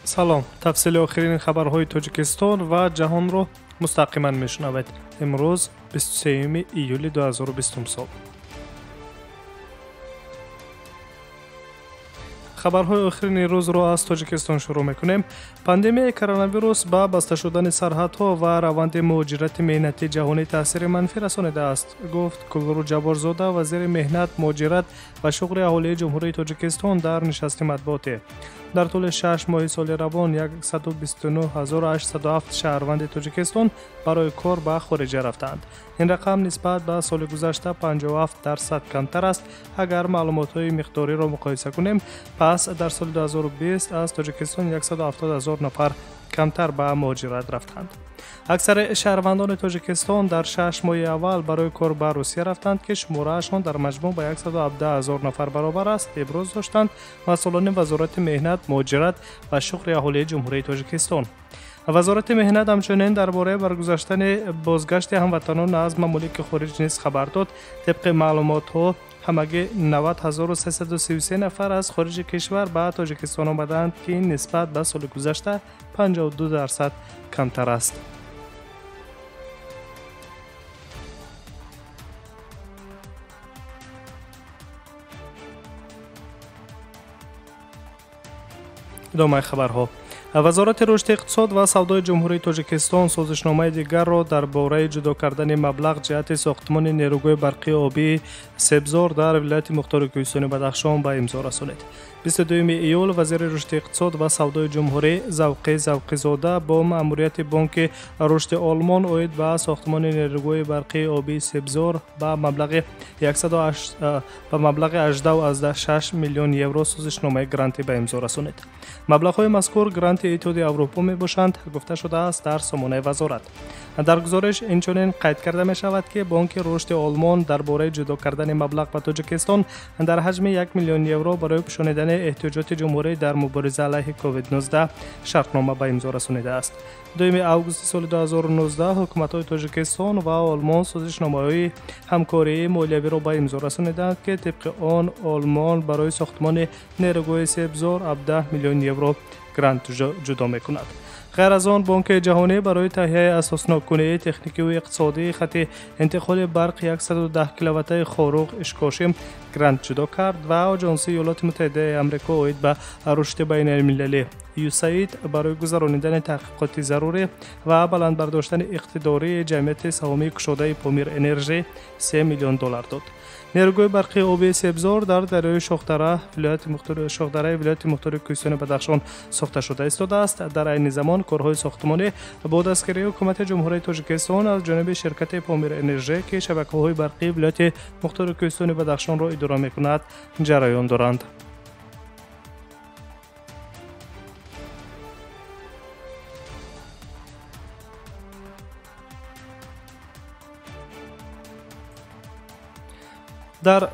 салом, тафсили охирини хабарҳои Тоҷикистон ва ҷаҳонро мустақиман мешунавед. Имрӯз 23 июли 2020 сол. хабарҳои охирини рӯзро аз Тоҷикистон шурӯъ мекунем. Пандемияи коронавирус ба баста шудани сарҳадҳо ва раванди муҳоҷирати меҳнатӣ ҷаҳонӣ таъсири манфӣ расонидааст, гуфт Гулрӯ Ҷаборзода, вазири меҳнат, муҳоҷират ва шуғли аҳолии Ҷумҳурии Тоҷикистон дар нишасти матбуотӣ. дар тӯли 6 моҳи соли равон 129807 шаҳрванди Тоҷикистон барои кор ба хориҷа рафтанд. ин рақам нисбат ба соли гузашта 57% камтар аст. агар маълумотҳои миқдориро муқоиса кунем, пас дар соли 2020 аз Тоҷикистон 170 000 нафар камтар ба муҳоҷират рафтанд. аксари шаҳрвандони Тоҷикистон дар 6 моҳи аввал барои кор ба Русия рафтанд ки шумораашон дар маҷмӯъ ба 117 000 нафар баробар аст, иброз доштанд масъулони вазорати меҳнат, муҳоҷират ва шуғли аҳолии Ҷумҳурии Тоҷикистон. вазорати меҳнат ҳамчунин дар бораи баргузаштани бозгашти ҳамватанон аз мамолики хориҷ низ хабар дод. табқи маълумотҳо ҳамагӣ 90 333 нафар аз хориҷи кишвар ба Тоҷикистон омаданд ки ин нисбат ба соли гузашта 52% камтар аст. идомаи хабарҳо. вазорати рушди иқтисод ва савдои Ҷумҳурии Тоҷикистон созишномаи дигарро дар бораи ҷудо кардани маблағ ҷиҳати сохтмони нерӯгои барқии обии Себзор дар вилояти Мухтори Кӯҳистони Бадахшон ба имзо расонид. 22 июл вазири рушди иқтисод ва савдои ҷумҳурӣ Завқизода бо маъмурияти Бонки рушди Олмон оид ба сохтмони нерӯгои барқии обии Себзор ба маблағи 18.6 миллион евро созишномаи грантӣ ба имзо расонид. маблағҳои мазкур гранти Иттиҳоди Аврупо мебошанд, гуфта шудааст дар сомонаи вазорат. дар гузориш инчунин қайд карда мешавад ки Бонки рушди Олмон дар бораи ҷудо кардани маблағ ба Тоҷикистон дар ҳаҷми 1 миллион евро барои пӯшонидани эҳтиёҷоти ҷумҳурӣ дар мубориза алайҳи COVID-19 шартнома ба имзо расонидааст. 2 августи соли 2019 ҳукуматҳои Тоҷикистон ва Олмон созишномаҳои ҳамкории молиявиро ба имзо расониданд ки тибқи он Олмон барои сохтмони нерӯгои Себзор 17 миллион евро грант ҷудо мекунад. غیر از آن بانک جهانی برای تهیه اساسناکنی تکنیکی و اقتصادی خط انتقال برق 110 کیلووات خاروق اشکاشم گرانت جدا کرد و آژانس ایالات متحده آمریکا اوید به رشد بین المللی USAID برای گذرانیدن تحقیقات ضروری و بلند برداشتن اقتداری جمعیت سهامی کشاده پامیر انرژی 3 میلیون دلار داد. نرگوی برقی آبی سبزار در دریای شاخدره ولایت مختار کوهستان بدخشان ساخته شده ایستاده است. در عین زمان کارهای ساختمانی با دستگیری حکومت جمهوری تاجیکستان از جانب شرکت پامیر انرژی که شبکه‌های برقی ولایت مختار کوهستان بدخشان را اداره می‌کند جریان دارند. در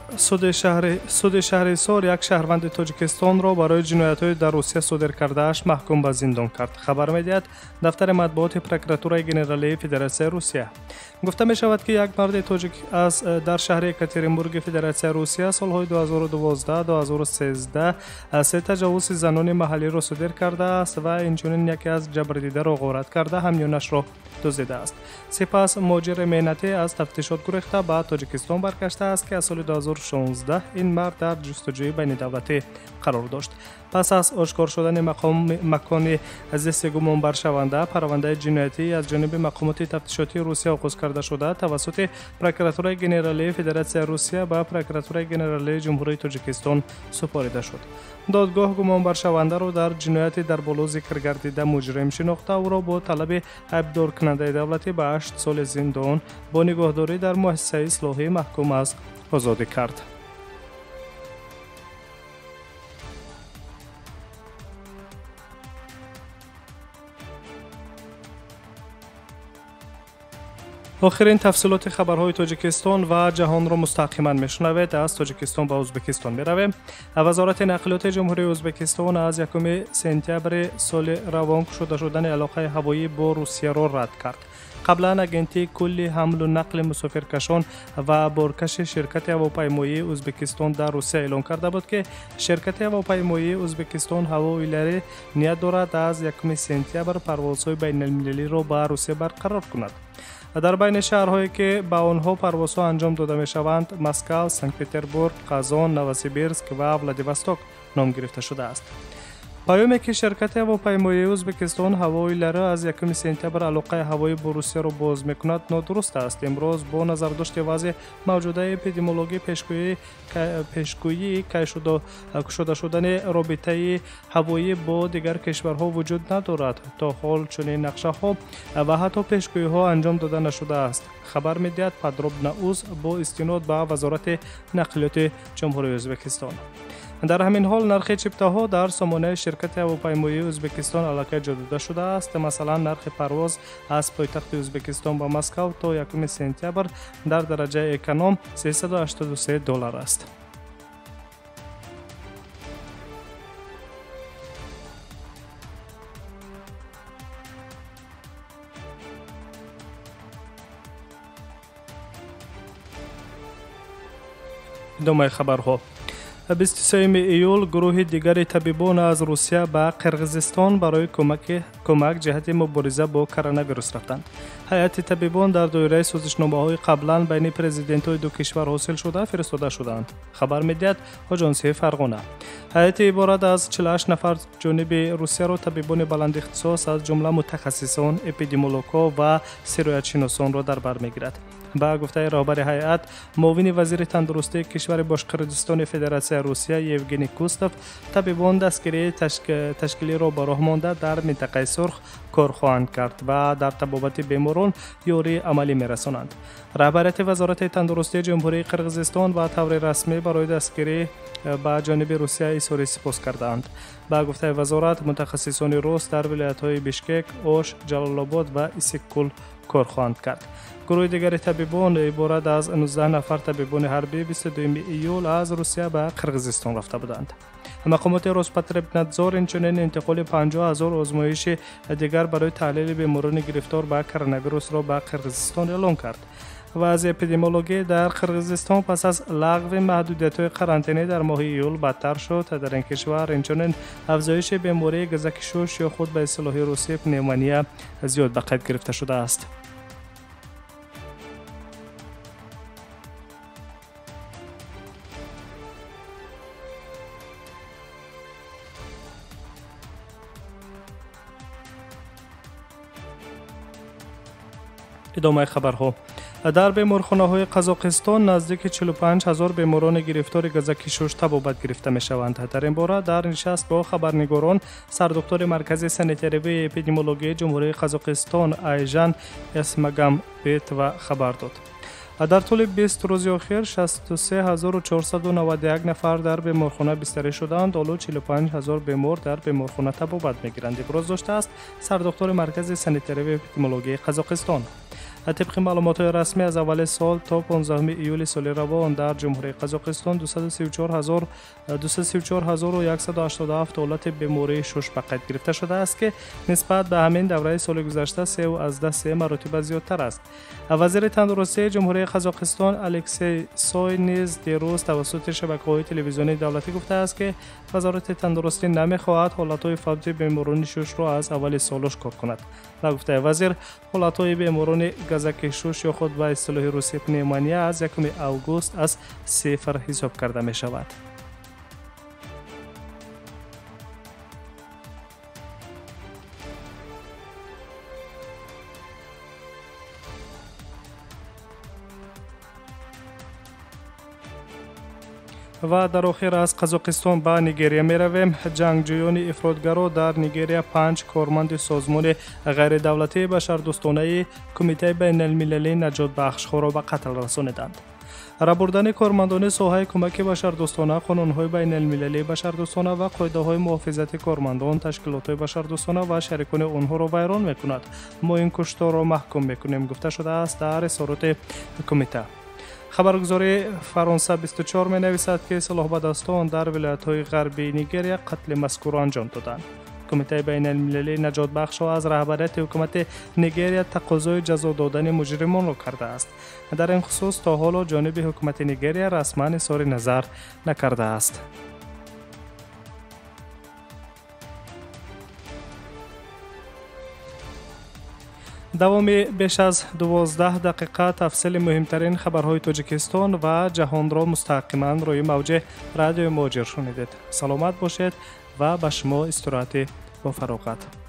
سود شهریسار یک شهروند تاجیکستان را برای جنایت‌های در روسیه صادر کرده‌اش محکوم به زندان کرد. خبر می‌دهد دفتر مطبوعات پروکراتورای گنرالی فدراسیون روسیه. گفته می‌شود که یک مرد تاجیک از در شهر یکاترینبورگ فدراسیون روسیه سال‌های 2012-2013 سه تجاوز زنان محلی را صادر کرده است و اینچنین یکی از جبردیده را غارت کرده همیانش را دزدیده است. سپس مهاجر مهنتی از تفتیشات گریخته به تاجیکستان برگشته است که از سال 2016 این مرد در جستجوی بین دولتی قرار داشت. پس از آشکار شدن مکان زیست گمان بر شونده، پرونده جنایتی از جانب مقامات تفتیشاتی روسیه آغاز کرده شده توسط پروکراتورای گنرالی فدراسیون روسیه به پروکراتورای گنرالی جمهوری تاجیکستان سپاریده شد. دادگاه گمان بر شونده را در جنایتی در بالا ذکر گردیده مجرم شناخته او را با طلب عیبدار کننده دولتی به 8 سال زندان با نگهداری در مؤسسه اصلاحی محکوم از آزادی کرد. آخرین تفصیلات خبرهای تاجیکستان و جهان را مستقیما میشنوید. از تاجیکستان به ازبکستان میرویم. وزارت نقلیات جمهوری ازبکستان از 1 سپتامبر سال روان گشوده شدن علاقه هوایی با روسیه را رد کرد. قبلا агенти کل حمل و نقل مسافرکشان و بارکش شرکت هواپیمایی ازبکستان در روسیه اعلام کرده بود که شرکت هواپیمایی ازبکستان هوایی نیت دارد از 1 سپتامبر پروازهای بین المللی را به روسیه برقرار کند. در بین شهرهایی که به آنها پروازها انجام داده می شوند مسکو، سنت پترزبورگ، قزان، نوسیبیرسک و ولادیوستوک نام گرفته شده است. پیامی که شرکت هواپیمایی ازبکستان هوایی از 1 سپتامبر علاقه هوایی با روسیه را باز میکند نادرست است. امروز با نظر داشت وضع موجوده اپیدمیولوژی پیشگویی کشیده شدن رابطه هوایی با دیگر کشورها وجود ندارد. تا حال چنین نقشه ها و حتی پیشگویی ها انجام داده نشده است. خبر میدهد پادروبنا اوز با استناد به وزارت نقلیات جمهوری ازبکستان. در همین حال نرخ چپتاها در سامانه شرکت هواپیمایی ازبکستان علاقه جدیده شده است. مثلا نرخ پرواز از پایتخت ازبکستان به مسکو تا 1 سپتامبر در درجه اکونوم $383 است. ادامه خبرها. 23 ایول گروه دیگر طبیبان از روسیه به قرقیزستان برای کمک جهت مبارزه با کرونا ویروس رفتند. هیئت طبیبان در دایره سازشنامه‌های قبلا بین پرزیدنت‌های دو کشور حاصل شده فرستاده شدند. خبر می‌دهد آژانس فرغانه. هیئت عبارت از 48 نفر جانب روسیه را طبیبان بلند اختصاص از جمله متخصصان، اپیدمیولوژها و سرایت‌شناسان را در بر می‌گیرد. با گفته رهبر هیئت، معاون وزیر تندرستی کشور باشقردستان فدراسیون روسیه یوگنی کوستوف، طبیبان دستگیری تشکیلی را به راه مانده در منطقه سرخ کار خواهند کرد و در طبابت بیماران یاری عملی می‌رسانند. رهبریت وزارت تندرستی جمهوری قرقیزستان به طور رسمی برای دستگیری به جانب روسیه اظهار سپاس کردند. با گفته وزارت، متخصصان روس در ولایت‌های بیشکک، اوش، جلال آباد و ایسیکول کار خواهند کرد. گروه دیگر طبیبان عبارت از 19 نفر طبیبان حربی 22 ایول از روسیه به قرقیزستان رفته بودند. مقامات روسپاتربنادزور اینچنین انتقال 50,000 آزمایش دیگر برای تحلیل بیماران گرفتار به کرونا ویروس را به قرقیزستان اعلام کرد. وضع اپیدمیولوژی در قرقیزستان پس از لغو محدودیت‌های قرنطینه در ماه ایول بدتر شد. در این کشور اینچنین افزایش بیماری گزک شوش یا خود به اصطلاح روسی پنومونیا زیاد به قید گرفته شده است. ادامه خبرها. در بیمارخانه‌های قزاقستان نزدیک 45,000 بیماران گرفتار گزک شوش طبابت گرفته می‌شوند. در این باره در نشست با خبرنگاران سردکتر مرکز سانیتری و اپیدمیولوژی جمهوری قزاقستان آیژان اسمگام بیت و خبر داد. در طول 20 روز اخیر 63491 نفر در بیمارخانه بستری شدند. حالا 45,000 بیمار در بیمارخانه طبابت می‌گیرند. ابراز داشته است سردکتر مرکز سانیتری و اپیدمیولوژی قزاقستان. طبق معلومات رسمی از اول سال تا 15 ایول سال روان در جمهوری قزاقستان 234,187 حالت بیماری شوش به قید گرفته شده است که نسبت به همین دوره سال گذشته 3 مرتبه زیادتر است. وزیر تندرستی جمهوری قزاقستان الکسی سوی نیز دیروز توسط شبکه‌های تلویزیونی دولتی گفته است که وزارت تندرستی نمی‌خواهد حالت‌های فوتی بیماران شوش را از اول سالش کار کند. با گفته وزیر، حالت‌های بیماران گزک شوش یا خود به اصطلاح روسی پنومونیا از 1 اوگوست از 0 حساب کرده می شود. و در آخر از قزاقستان به نیگریا می رویم. جنگجویان افراطگرا در نیگریا 5 کارمند سازمان غیر دولتی بشردوستانه کمیته بین المللی نجات بخش را به قتل رسانیدند. رهبردن کارمندان ساحه کمک بشردوستانه، قانون‌های بین المللی بشردوستانه و قاعده‌های محافظت کارمندان، تشکیلات بشردوستانه و شریکان آنها را ویران می‌کند. ما این کشتار را محکوم می‌کنیم، گفته شده است در اظهارات کمیته. خبرگزاری فرانسه 24 می نویسد که سلاح بدستان در ولایت‌های غربی نیگریا قتل مذکور انجام دادند. کمیته بین المللی نجات بخش از رهبریت حکومت نیگریا تقاضای جزا دادن مجرمان را کرده است. در این خصوص تا حالا جانب حکومت نیگریا رسما اظهار نظر نکرده است. دوام بیش از 12 دقیقه تفصیل مهمترین خبرهای تاجیکستان و جهان را مستقیما روی موج رادیو مهاجر شنیدید. سلامت باشید و به شما استراحت با فراغت.